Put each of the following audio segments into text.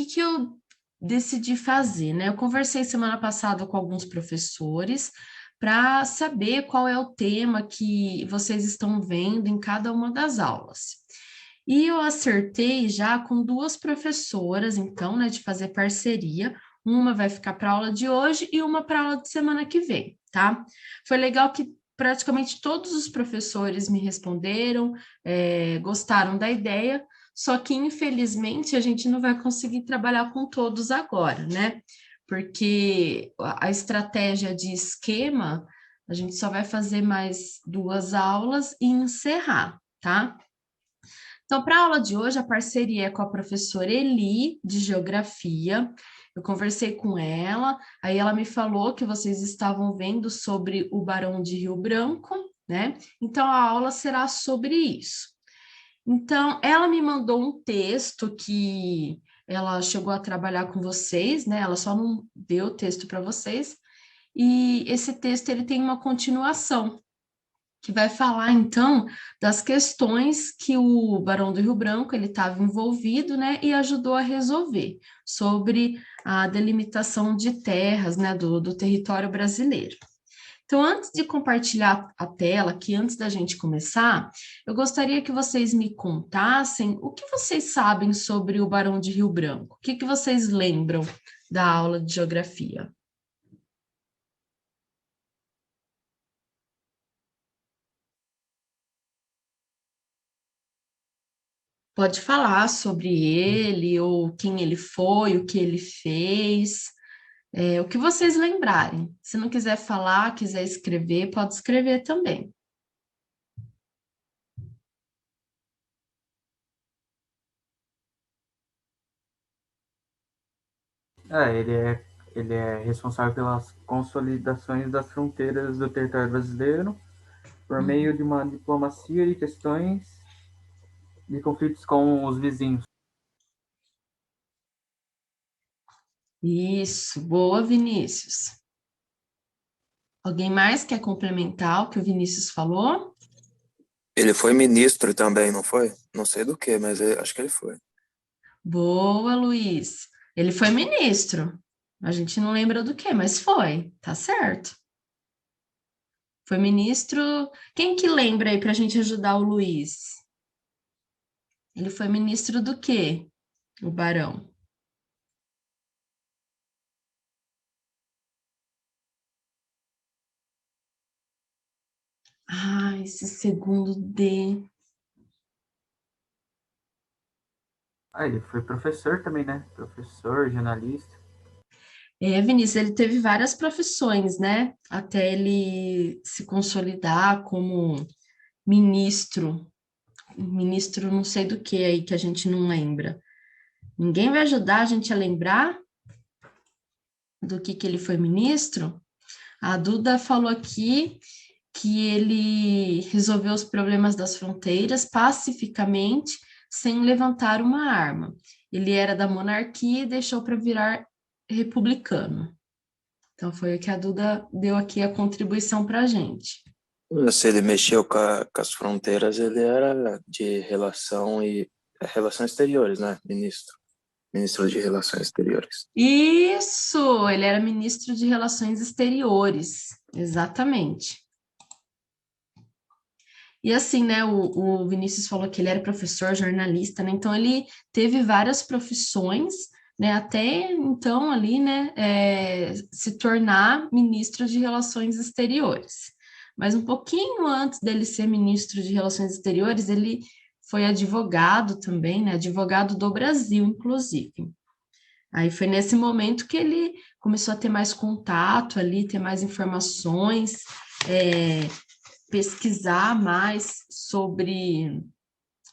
que eu decidi fazer, né? Eu conversei semana passada com alguns professores para saber qual é o tema que vocês estão vendo em cada uma das aulas. E eu acertei já com duas professoras, então, né, de fazer parceria. Uma vai ficar para a aula de hoje e uma para a aula de semana que vem, tá? Foi legal que praticamente todos os professores me responderam, gostaram da ideia, só que infelizmente a gente não vai conseguir trabalhar com todos agora, né? Porque a estratégia de esquema, a gente só vai fazer mais duas aulas e encerrar, tá? Então, para a aula de hoje, a parceria é com a professora Eli, de Geografia. Eu conversei com ela, aí ela me falou que vocês estavam vendo sobre o Barão de Rio Branco, né? Então, a aula será sobre isso. Então, ela me mandou um texto que ela chegou a trabalhar com vocês, né? Ela só não deu o texto para vocês. E esse texto ele tem uma continuação que vai falar então das questões que o Barão do Rio Branco ele estava envolvido, né, e ajudou a resolver sobre a delimitação de terras, né, do território brasileiro. Então, antes de compartilhar a tela, que antes da gente começar, eu gostaria que vocês me contassem o que vocês sabem sobre o Barão de Rio Branco. O que vocês lembram da aula de geografia? Pode falar sobre ele, ou quem ele foi, o que ele fez, o que vocês lembrarem. Se não quiser falar, quiser escrever, pode escrever também. Ele é responsável pelas consolidações das fronteiras do território brasileiro por meio de uma diplomacia e questões de conflitos com os vizinhos. Isso, boa, Vinícius. Alguém mais quer complementar o que o Vinícius falou? Ele foi ministro também, não foi? Não sei do que, mas acho que ele foi. Boa, Luiz. Ele foi ministro. A gente não lembra do que, mas foi, tá certo. Foi ministro. Quem que lembra aí para a gente ajudar o Luiz? Ele foi ministro do quê? O Barão. Ah, esse segundo D. Ele foi professor também, né? Professor, jornalista. Vinícius, ele teve várias profissões, né? Até ele se consolidar como ministro. Ministro não sei do que aí que a gente não lembra. Ninguém vai ajudar a gente a lembrar do que ele foi ministro? A Duda falou aqui que ele resolveu os problemas das fronteiras pacificamente, sem levantar uma arma. Ele era da monarquia e deixou para virar republicano. Então, foi o que a Duda deu aqui a contribuição para a gente. Se ele mexeu com as fronteiras, ele era de relações exteriores, né? Ministro de Relações Exteriores. Isso, ele era ministro de Relações Exteriores, exatamente. E assim, né, o Vinícius falou que ele era professor, jornalista, né, então ele teve várias profissões, né, até então ali, né, se tornar ministro de Relações Exteriores. Mas um pouquinho antes dele ser ministro de Relações Exteriores, ele foi advogado também, né, advogado do Brasil, inclusive. Aí foi nesse momento que ele começou a ter mais contato ali, ter mais informações, pesquisar mais sobre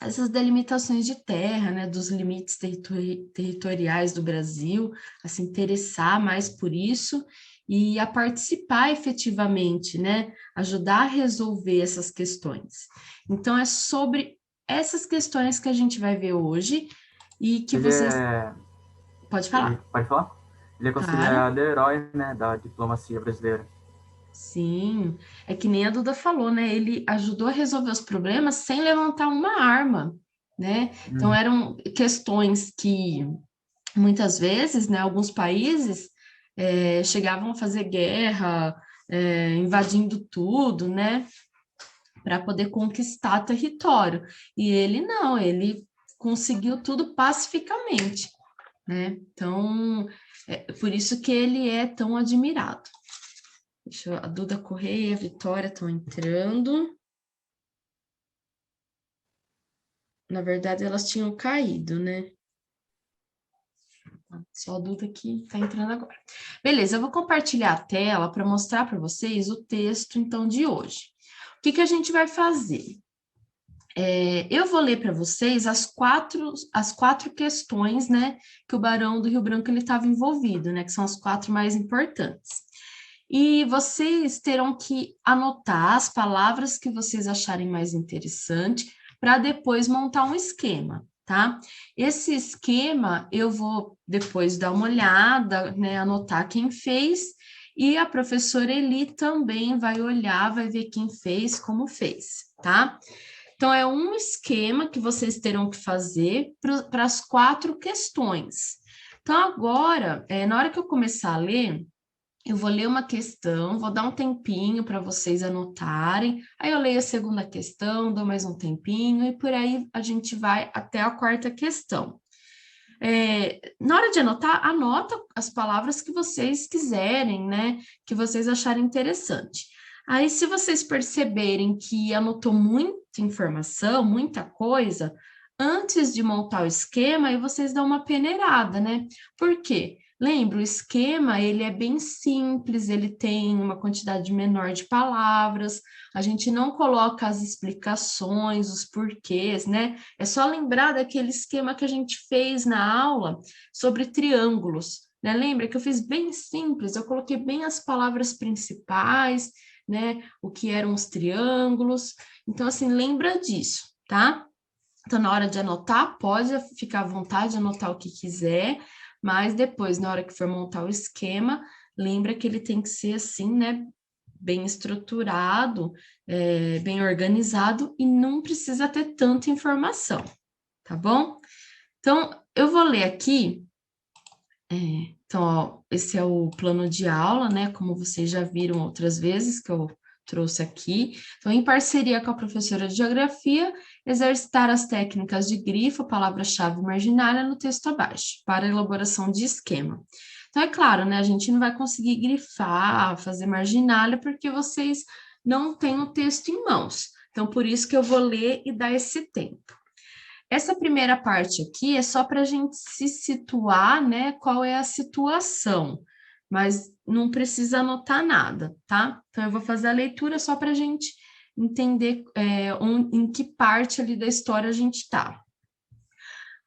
essas delimitações de terra, né, dos limites territoriais do Brasil, a se interessar mais por isso e a participar efetivamente, né, ajudar a resolver essas questões. Então, é sobre essas questões que a gente vai ver hoje e que vocês... Pode falar. Pode falar? Ele é Claro. considerado herói, né, da diplomacia brasileira. Sim, é que nem a Duda falou, né? Ele ajudou a resolver os problemas sem levantar uma arma, né? Então eram questões que muitas vezes, né, alguns países chegavam a fazer guerra, invadindo tudo, né, para poder conquistar território. E ele não, ele conseguiu tudo pacificamente, né? Então, por isso que ele é tão admirado. A Duda Correia e a Vitória estão entrando. Na verdade, elas tinham caído, né? Só a Duda que está entrando agora. Beleza, eu vou compartilhar a tela para mostrar para vocês o texto, então, de hoje. O que a gente vai fazer? Eu vou ler para vocês as quatro questões, né, que o Barão do Rio Branco estava envolvido, né, que são as 4 mais importantes. E vocês terão que anotar as palavras que vocês acharem mais interessante para depois montar um esquema, tá? Esse esquema eu vou depois dar uma olhada, né, anotar quem fez, e a professora Eli também vai olhar, vai ver quem fez, como fez, tá? Então, é um esquema que vocês terão que fazer para as 4 questões. Então, agora, na hora que eu começar a ler, eu vou ler uma questão, vou dar um tempinho para vocês anotarem, aí eu leio a segunda questão, dou mais um tempinho, e por aí a gente vai até a 4ª questão. Na hora de anotar, anota as palavras que vocês quiserem, né? Que vocês acharem interessante. Aí, se vocês perceberem que anotou muita informação, muita coisa, antes de montar o esquema, aí vocês dão uma peneirada, né? Por quê? Lembra, o esquema, ele é bem simples, ele tem uma quantidade menor de palavras, a gente não coloca as explicações, os porquês, né? É só lembrar daquele esquema que a gente fez na aula sobre triângulos, né? Lembra que eu fiz bem simples, eu coloquei bem as palavras principais, né? O que eram os triângulos. Então, assim, lembra disso, tá? Então, na hora de anotar, pode ficar à vontade de anotar o que quiser, mas depois, na hora que for montar o esquema, lembra que ele tem que ser assim, né? Bem estruturado, bem organizado e não precisa ter tanta informação, tá bom? Então, eu vou ler aqui. Então, ó, esse é o plano de aula, né? Como vocês já viram outras vezes que eu trouxe aqui. Então, em parceria com a professora de Geografia, exercitar as técnicas de grifo, palavra-chave marginária no texto abaixo, para elaboração de esquema. Então, é claro, né? A gente não vai conseguir grifar, fazer marginália, porque vocês não têm o texto em mãos. Então, por isso que eu vou ler e dar esse tempo. Essa primeira parte aqui é só para a gente se situar, né? Qual é a situação, mas não precisa anotar nada, tá? Então, eu vou fazer a leitura só para a gente entender em que parte ali da história a gente está.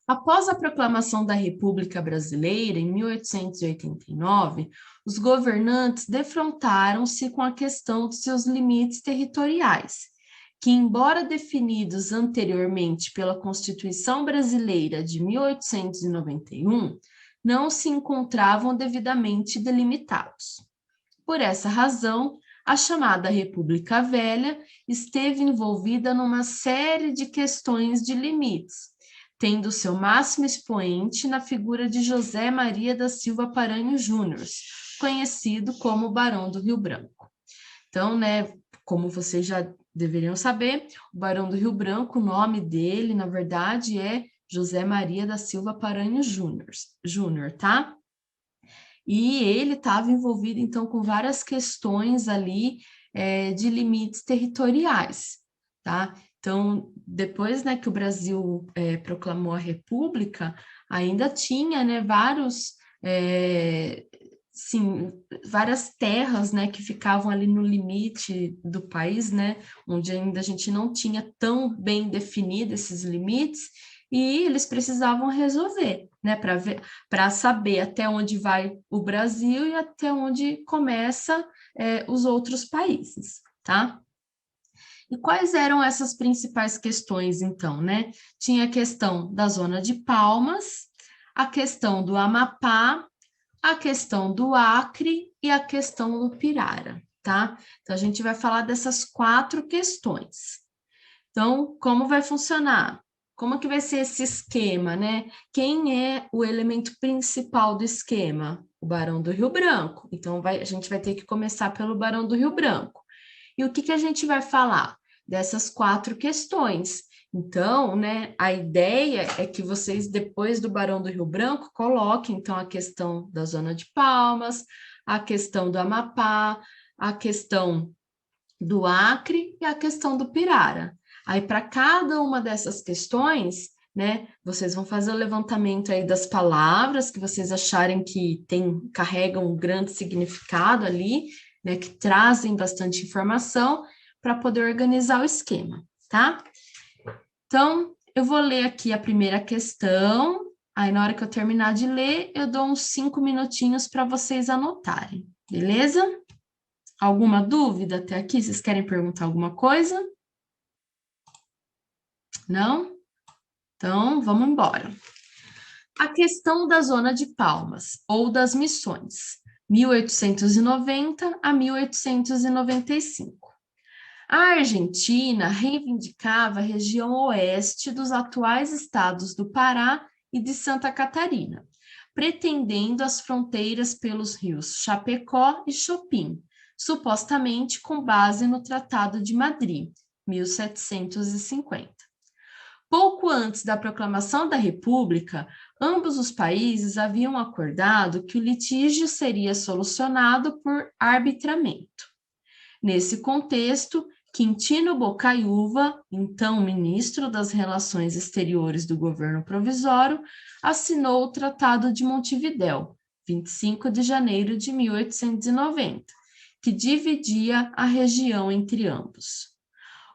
Após a proclamação da República Brasileira, em 1889, os governantes defrontaram-se com a questão dos seus limites territoriais, que, embora definidos anteriormente pela Constituição Brasileira de 1891, não se encontravam devidamente delimitados. Por essa razão, a chamada República Velha esteve envolvida numa série de questões de limites, tendo seu máximo expoente na figura de José Maria da Silva Paranhos Júnior, conhecido como Barão do Rio Branco. Então, né, como vocês já deveriam saber, o Barão do Rio Branco, o nome dele, na verdade, é José Maria da Silva Paranhos Júnior, tá? E ele estava envolvido, então, com várias questões ali de limites territoriais, tá? Então, depois, né, que o Brasil proclamou a República, ainda tinha, né, várias terras, né, que ficavam ali no limite do país, né, onde ainda a gente não tinha tão bem definido esses limites, e eles precisavam resolver, né, para saber até onde vai o Brasil e até onde começa os outros países, tá? E quais eram essas principais questões, então, né? Tinha a questão da zona de Palmas, a questão do Amapá, a questão do Acre e a questão do Pirara, tá? Então, a gente vai falar dessas 4 questões. Então, como vai funcionar? como que vai ser esse esquema, né? Quem é o elemento principal do esquema? O Barão do Rio Branco. Então, a gente vai ter que começar pelo Barão do Rio Branco. E o que que a gente vai falar? Dessas 4 questões. Então, né, a ideia é que vocês, depois do Barão do Rio Branco, coloquem, então, a questão da Zona de Palmas, a questão do Amapá, a questão do Acre e a questão do Pirara. Aí, para cada uma dessas questões, né, vocês vão fazer o levantamento aí das palavras que vocês acharem que carregam um grande significado ali, né, que trazem bastante informação para poder organizar o esquema, tá? Então, eu vou ler aqui a primeira questão, aí na hora que eu terminar de ler, eu dou uns 5 minutinhos para vocês anotarem, beleza? Alguma dúvida até aqui? Vocês querem perguntar alguma coisa? Não? Então, vamos embora. A questão da Zona de Palmas, ou das missões, 1890 a 1895. A Argentina reivindicava a região oeste dos atuais estados do Pará e de Santa Catarina, pretendendo as fronteiras pelos rios Chapecó e Chopin, supostamente com base no Tratado de Madrid, 1750. Pouco antes da proclamação da República, ambos os países haviam acordado que o litígio seria solucionado por arbitramento. Nesse contexto, Quintino Bocaiúva, então ministro das Relações Exteriores do governo provisório, assinou o Tratado de Montevidéu, 25 de janeiro de 1890, que dividia a região entre ambos.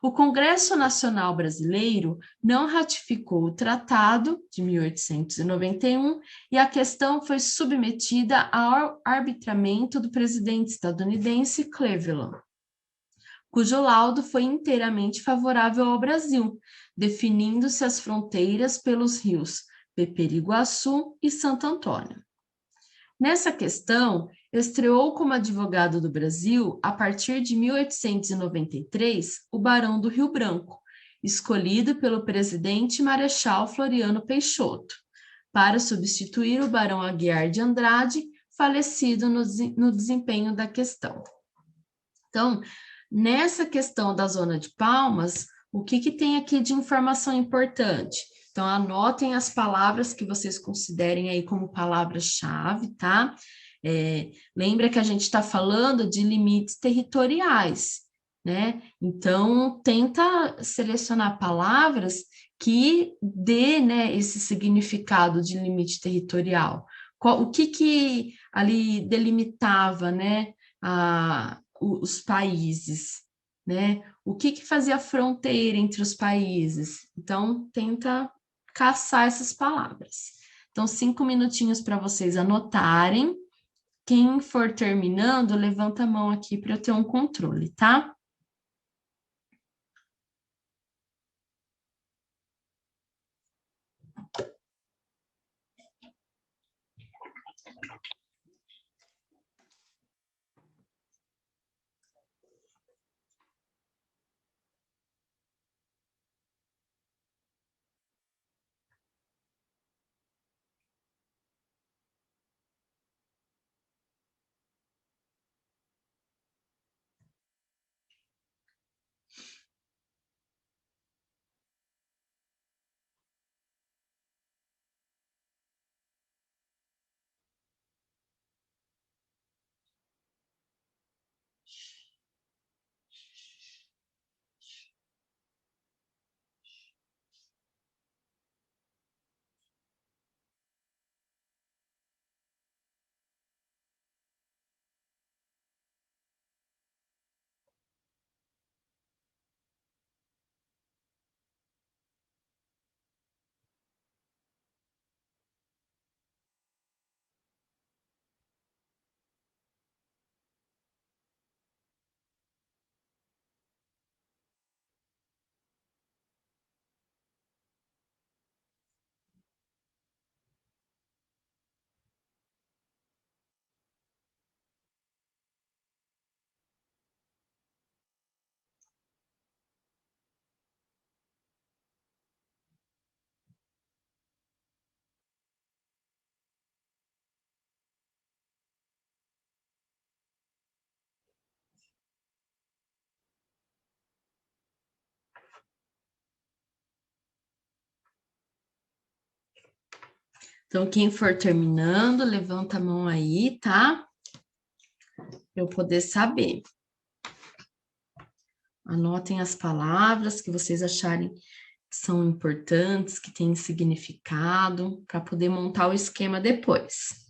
O Congresso Nacional Brasileiro não ratificou o Tratado de 1891 e a questão foi submetida ao arbitramento do presidente estadunidense Cleveland, cujo laudo foi inteiramente favorável ao Brasil, definindo-se as fronteiras pelos rios Peperiguaçu e Santo Antônio. Nessa questão, estreou como advogado do Brasil, a partir de 1893, o Barão do Rio Branco, escolhido pelo presidente Marechal Floriano Peixoto, para substituir o Barão Aguiar de Andrade, falecido no desempenho da questão. Então, nessa questão da Zona de Palmas, o que tem aqui de informação importante? Então, anotem as palavras que vocês considerem aí como palavras-chave, tá? Lembra que a gente está falando de limites territoriais, né? Então, tenta selecionar palavras que dê, né, esse significado de limite territorial. O que ali delimitava, né, os países, né? O que fazia fronteira entre os países? Então, tenta caçar essas palavras. Então, 5 minutinhos para vocês anotarem. Quem for terminando, levanta a mão aqui para eu ter um controle, tá? Então, quem for terminando, levanta a mão aí, tá? Para eu poder saber. Anotem as palavras que vocês acharem que são importantes, que têm significado, para poder montar o esquema depois.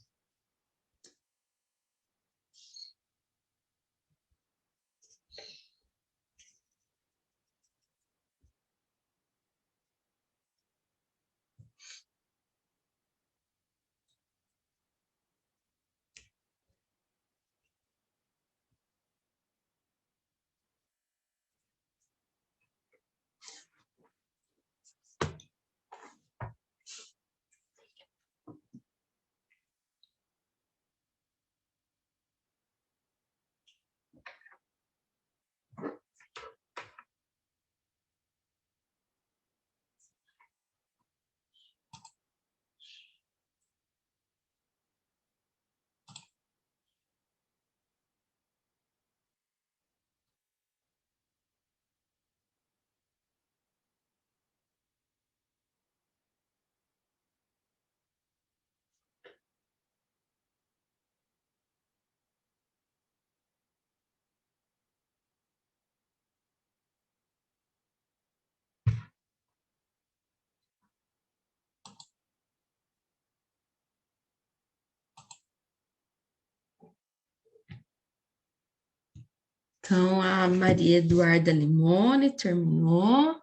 Então, a Maria Eduarda Limone terminou.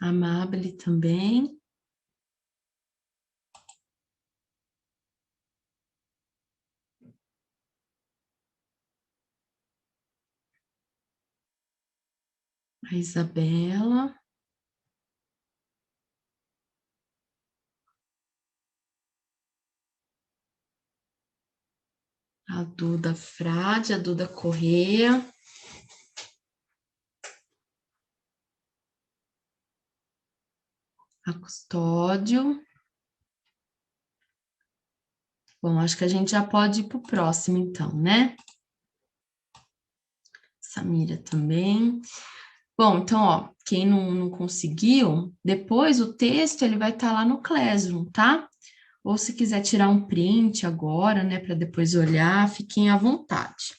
A Amabile também. A Isabela. A Duda Frade, a Duda Corrêa. A Custódio. Bom, acho que a gente já pode ir para o próximo, então, né? Samira também. Bom, então, ó, quem não conseguiu, depois o texto ele vai estar lá no Classroom, tá? Ou se quiser tirar um print agora, né, para depois olhar, fiquem à vontade.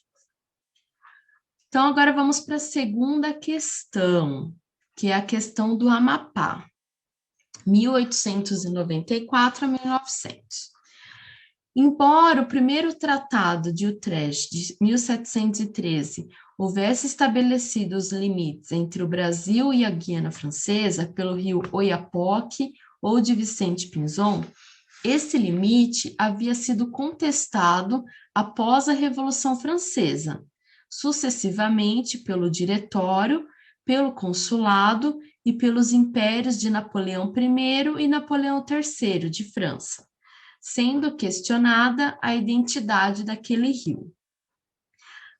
Então, agora vamos para a segunda questão, que é a questão do Amapá, 1894 a 1900. Embora o primeiro tratado de Utrecht, de 1713, houvesse estabelecido os limites entre o Brasil e a Guiana Francesa pelo rio Oiapoque ou de Vicente Pinzon, esse limite havia sido contestado após a Revolução Francesa, sucessivamente pelo Diretório, pelo Consulado e pelos impérios de Napoleão I e Napoleão III de França, sendo questionada a identidade daquele rio.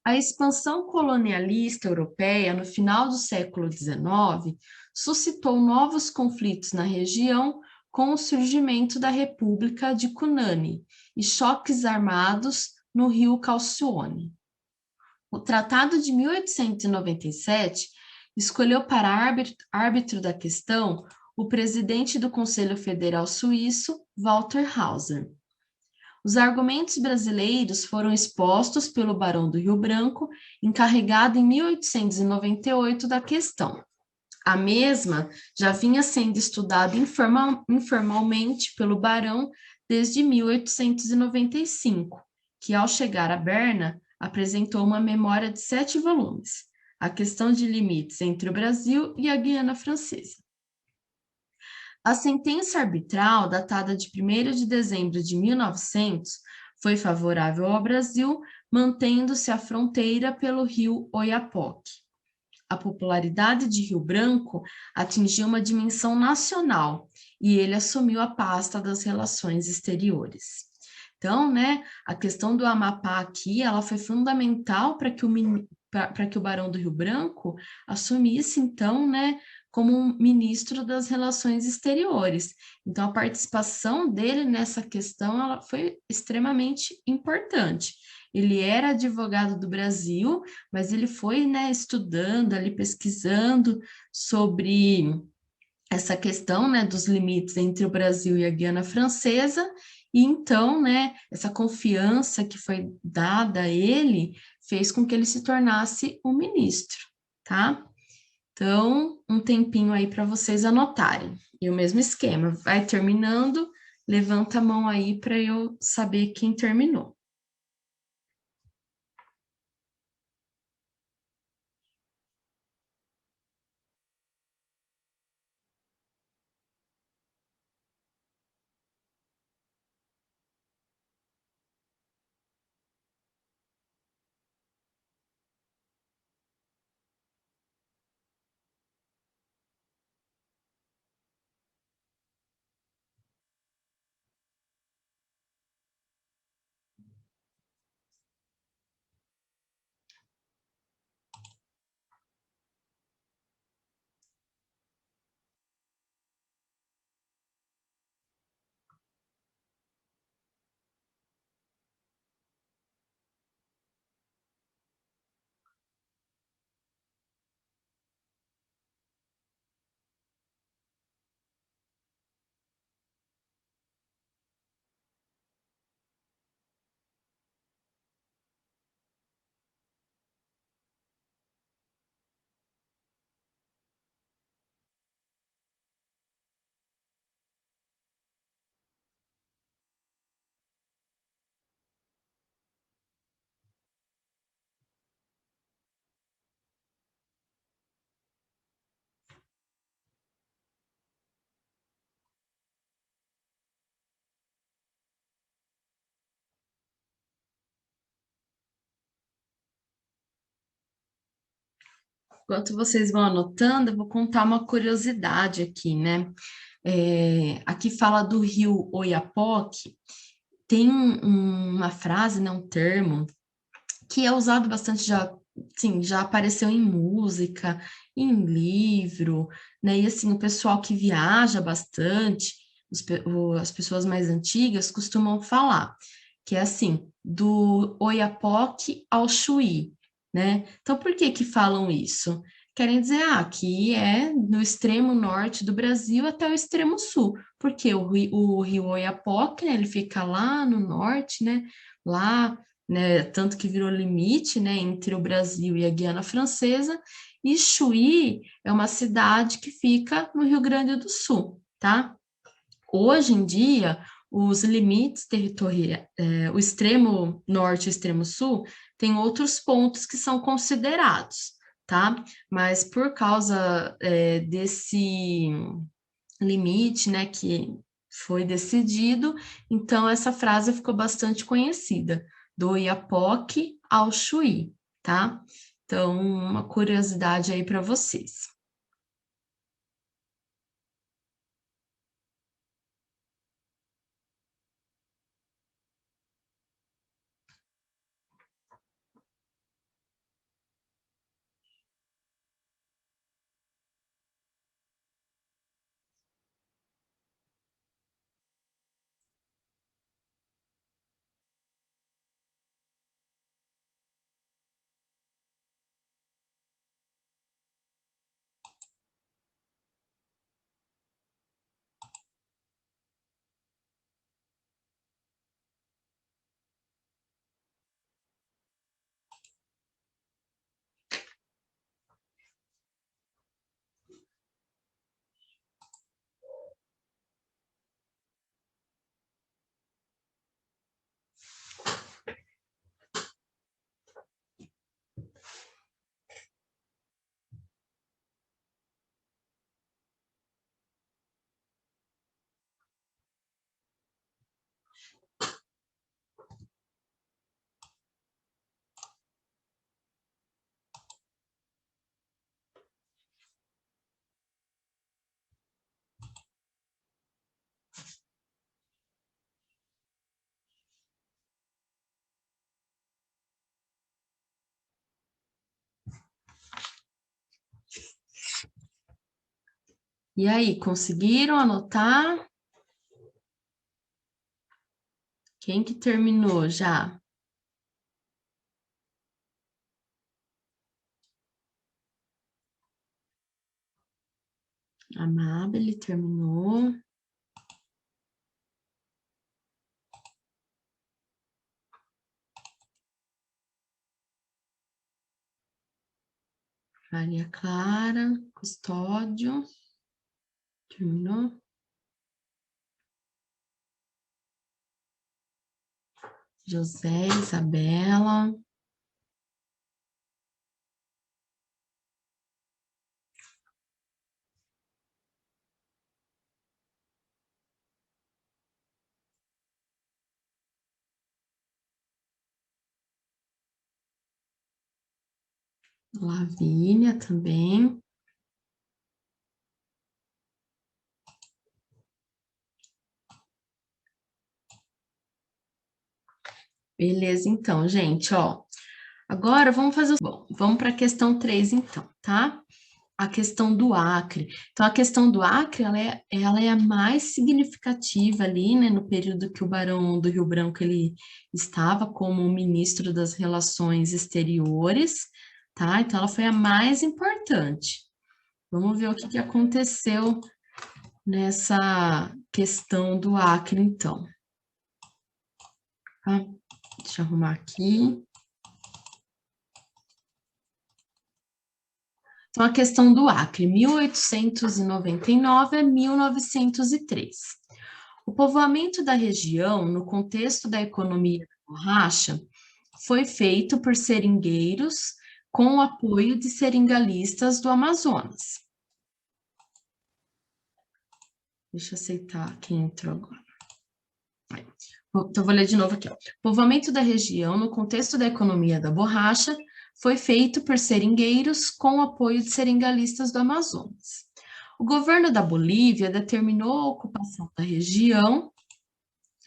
A expansão colonialista europeia no final do século XIX suscitou novos conflitos na região com o surgimento da República de Cunani e choques armados no rio Calcione. O Tratado de 1897 escolheu para árbitro da questão o presidente do Conselho Federal Suíço, Walter Hauser. Os argumentos brasileiros foram expostos pelo Barão do Rio Branco, encarregado em 1898 da questão. A mesma já vinha sendo estudada informalmente pelo Barão desde 1895, que, ao chegar a Berna, apresentou uma memória de 7 volumes, a questão de limites entre o Brasil e a Guiana Francesa. A sentença arbitral, datada de 1º de dezembro de 1900, foi favorável ao Brasil, mantendo-se a fronteira pelo rio Oiapoque. A popularidade de Rio Branco atingiu uma dimensão nacional e ele assumiu a pasta das relações exteriores. Então, né, a questão do Amapá aqui, ela foi fundamental para que o Barão do Rio Branco assumisse, então, né, como um ministro das Relações Exteriores. Então, a participação dele nessa questão ela foi extremamente importante. Ele era advogado do Brasil, mas ele foi, né, estudando ali, pesquisando sobre essa questão, né, dos limites entre o Brasil e a Guiana Francesa, e então, né, essa confiança que foi dada a ele fez com que ele se tornasse o ministro, tá? Então, um tempinho aí para vocês anotarem. E o mesmo esquema, vai terminando, levanta a mão aí para eu saber quem terminou. Enquanto vocês vão anotando, eu vou contar uma curiosidade aqui, né? Aqui fala do rio Oiapoque, tem uma frase, né, um termo, que é usado bastante já, sim, já apareceu em música, em livro, né? E assim, o pessoal que viaja bastante, as pessoas mais antigas costumam falar, que é assim, do Oiapoque ao Chuí, né? Então, por que que falam isso? Querem dizer, que é no extremo norte do Brasil até o extremo sul, porque o rio Oiapoque, né, ele fica lá no norte, né, lá, né, tanto que virou limite, né, entre o Brasil e a Guiana Francesa, e Chuí é uma cidade que fica no Rio Grande do Sul, tá? Hoje em dia, os limites territoriais, o extremo norte e o extremo sul, tem outros pontos que são considerados, tá? Mas por causa desse limite, né, que foi decidido, então essa frase ficou bastante conhecida, do Oiapoque ao Chuí, tá? Então, uma curiosidade aí para vocês. E aí, conseguiram anotar? Quem que terminou já? A Amabile terminou. Maria Clara, Custódio, terminou. José, Isabela. Lavínia também. Beleza, então, gente, ó. Agora vamos fazer o... Bom, vamos para a questão 3, então, tá? A questão do Acre. Então, a questão do Acre, ela é a mais significativa ali, né, no período que o Barão do Rio Branco, ele estava como ministro das Relações Exteriores, tá? Então, ela foi a mais importante. Vamos ver o que aconteceu nessa questão do Acre, então. Tá? Deixa eu arrumar aqui. Então, a questão do Acre, 1899 a 1903. O povoamento da região, no contexto da economia da borracha, foi feito por seringueiros com o apoio de seringalistas do Amazonas. Deixa eu aceitar quem entrou agora. Então, vou ler de novo aqui. Ó. O povoamento da região, no contexto da economia da borracha, foi feito por seringueiros com o apoio de seringalistas do Amazonas. O governo da Bolívia determinou a ocupação da região,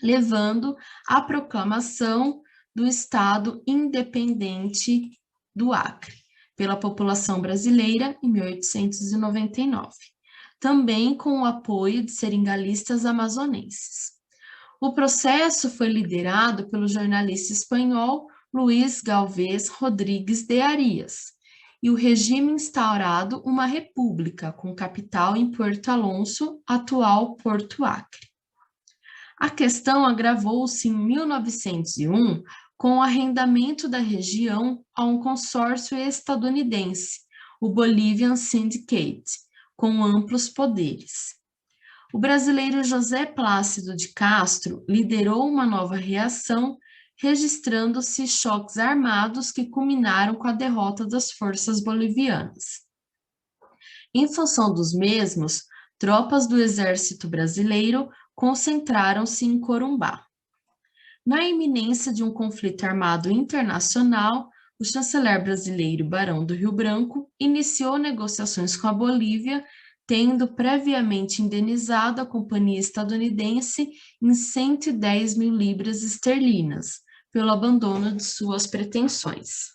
levando à proclamação do Estado independente do Acre, pela população brasileira em 1899, também com o apoio de seringalistas amazonenses. O processo foi liderado pelo jornalista espanhol Luís Galvez Rodrigues de Arias, e o regime instaurado uma república com capital em Porto Alonso, atual Porto Acre. A questão agravou-se em 1901 com o arrendamento da região a um consórcio estadunidense, o Bolivian Syndicate, com amplos poderes. O brasileiro José Plácido de Castro liderou uma nova reação, registrando-se choques armados que culminaram com a derrota das forças bolivianas. Em função dos mesmos, tropas do exército brasileiro concentraram-se em Corumbá. Na iminência de um conflito armado internacional, o chanceler brasileiro Barão do Rio Branco iniciou negociações com a Bolívia, tendo previamente indenizado a companhia estadunidense em 110 mil libras esterlinas, pelo abandono de suas pretensões.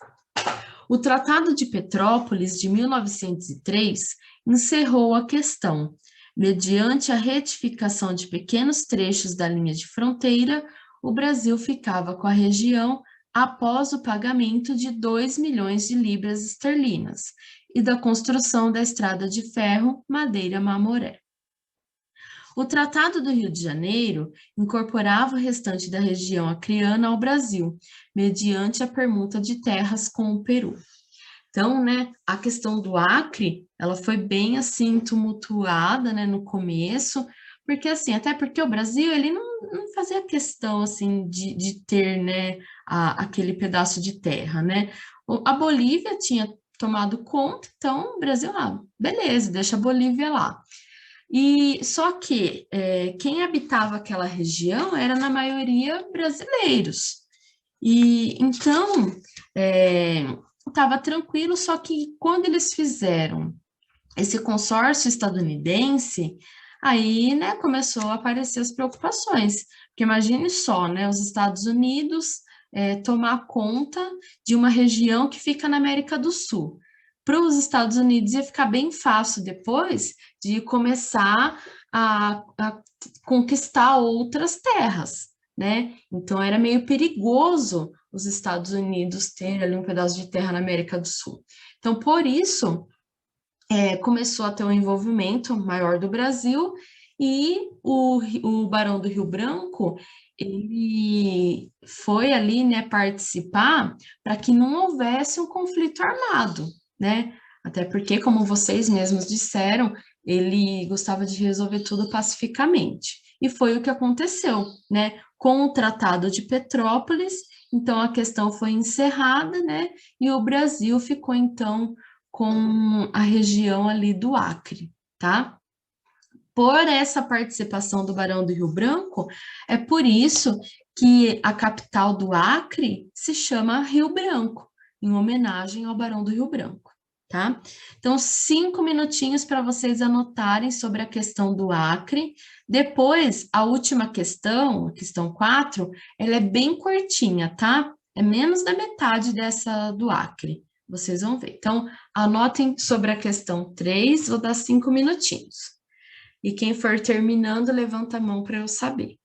O Tratado de Petrópolis, de 1903, encerrou a questão, mediante a retificação de pequenos trechos da linha de fronteira. O Brasil ficava com a região após o pagamento de 2 milhões de libras esterlinas e da construção da estrada de ferro Madeira-Mamoré. O Tratado do Rio de Janeiro incorporava o restante da região acreana ao Brasil, mediante a permuta de terras com o Peru. Então, né, a questão do Acre, ela foi bem, assim, tumultuada, né, no começo, porque, assim, até porque o Brasil, ele não fazia questão, assim, de ter, né, aquele pedaço de terra, né? A Bolívia tinha tomado conta, então o Brasil, beleza, deixa a Bolívia lá. E só que quem habitava aquela região era, na maioria, brasileiros. E então estava tranquilo, só que quando eles fizeram esse consórcio estadunidense, aí, né, começou a aparecer as preocupações. Porque imagine só, né, os Estados Unidos tomar conta de uma região que fica na América do Sul. para os Estados Unidos ia ficar bem fácil depois de começar a conquistar outras terras, né? Então era meio perigoso os Estados Unidos ter ali um pedaço de terra na América do Sul. Então, por isso, começou a ter um envolvimento maior do Brasil e o Barão do Rio Branco, ele foi ali, né, participar para que não houvesse um conflito armado, né? Até porque, como vocês mesmos disseram, ele gostava de resolver tudo pacificamente. E foi o que aconteceu, né? Com o Tratado de Petrópolis, então a questão foi encerrada, né? E o Brasil ficou, então, com a região ali do Acre, tá? Por essa participação do Barão do Rio Branco, é por isso que a capital do Acre se chama Rio Branco, em homenagem ao Barão do Rio Branco, tá? Então, 5 minutinhos para vocês anotarem sobre a questão do Acre. Depois, a última questão, a questão 4, ela é bem curtinha, tá? É menos da metade dessa do Acre. Vocês vão ver. Então, anotem sobre a questão 3, vou dar 5 minutinhos. E quem for terminando, levanta a mão para eu saber.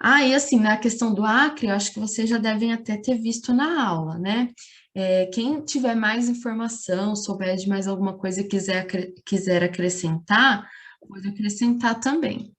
E assim, na questão do Acre, eu acho que vocês já devem até ter visto na aula, né? Quem tiver mais informação, souber de mais alguma coisa e quiser acrescentar, pode acrescentar também.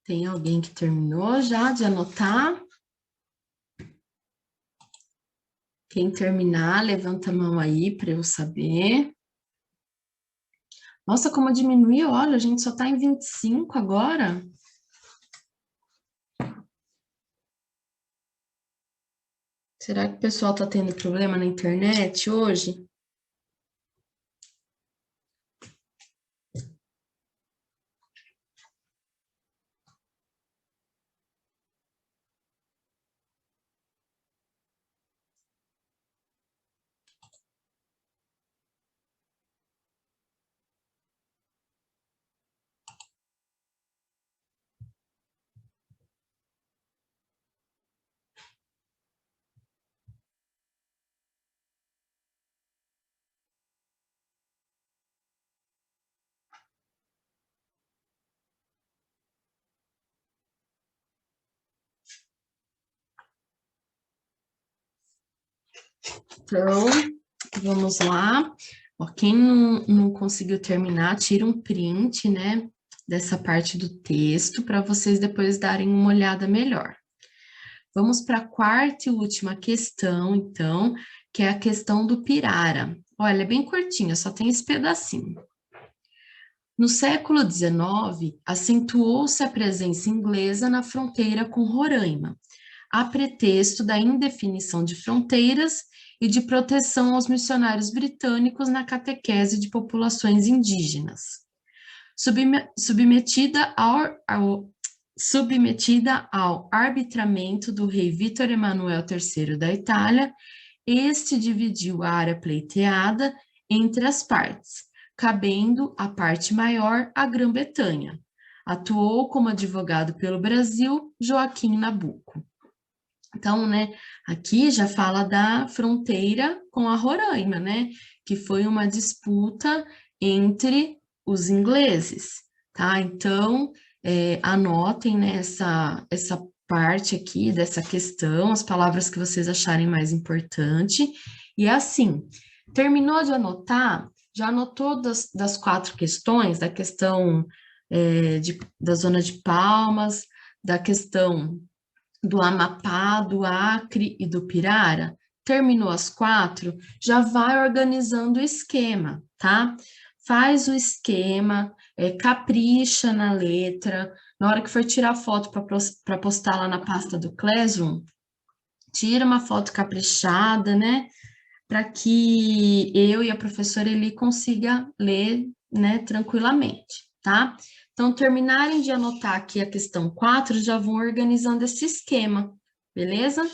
Tem alguém que terminou já de anotar? Quem terminar, levanta a mão aí para eu saber. Nossa, como diminuiu, olha, a gente só está em 25 agora. Será que o pessoal está tendo problema na internet hoje? Então, vamos lá. Ó, quem não conseguiu terminar, tira um print, né, dessa parte do texto para vocês depois darem uma olhada melhor. Vamos para a quarta e última questão, então, que é a questão do Pirara. Olha, é bem curtinha, só tem esse pedacinho. No século XIX, acentuou-se a presença inglesa na fronteira com Roraima, a pretexto da indefinição de fronteiras e de proteção aos missionários britânicos na catequese de populações indígenas. Submetida ao arbitramento do rei Vítor Emanuel III da Itália, este dividiu a área pleiteada entre as partes, cabendo a parte maior à Grã-Bretanha. Atuou como advogado pelo Brasil Joaquim Nabuco. Então, né, aqui já fala da fronteira com a Roraima, né, que foi uma disputa entre os ingleses, tá? Então, anotem, né, essa parte aqui dessa questão, as palavras que vocês acharem mais importante, e assim, terminou de anotar, já anotou das 4 questões, da questão da zona de Palmas, da questão do Amapá, do Acre e do Pirara? Terminou as 4, já vai organizando o esquema, tá? Faz o esquema, capricha na letra, na hora que for tirar foto para postar lá na pasta do Classroom, tira uma foto caprichada, né? Para que eu e a professora Eli consiga ler, né, tranquilamente, tá? Então, terminarem de anotar aqui a questão 4, já vão organizando esse esquema, beleza?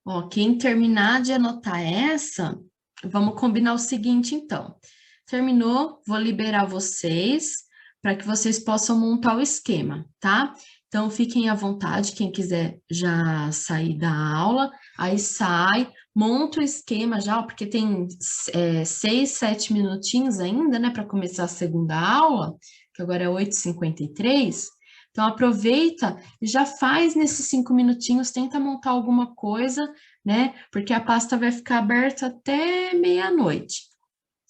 Ó, quem terminar de anotar essa, vamos combinar o seguinte, então. Terminou, vou liberar vocês para que vocês possam montar o esquema, tá? Então, fiquem à vontade, quem quiser já sair da aula, aí sai, monta o esquema já, porque tem 6, 7 minutinhos ainda, né, para começar a segunda aula, que agora é 8h53. Então, aproveita e já faz nesses 5 minutinhos, tenta montar alguma coisa, né? Porque a pasta vai ficar aberta até meia-noite.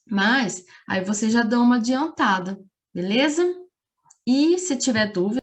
Mas aí você já dá uma adiantada, beleza? E se tiver dúvida,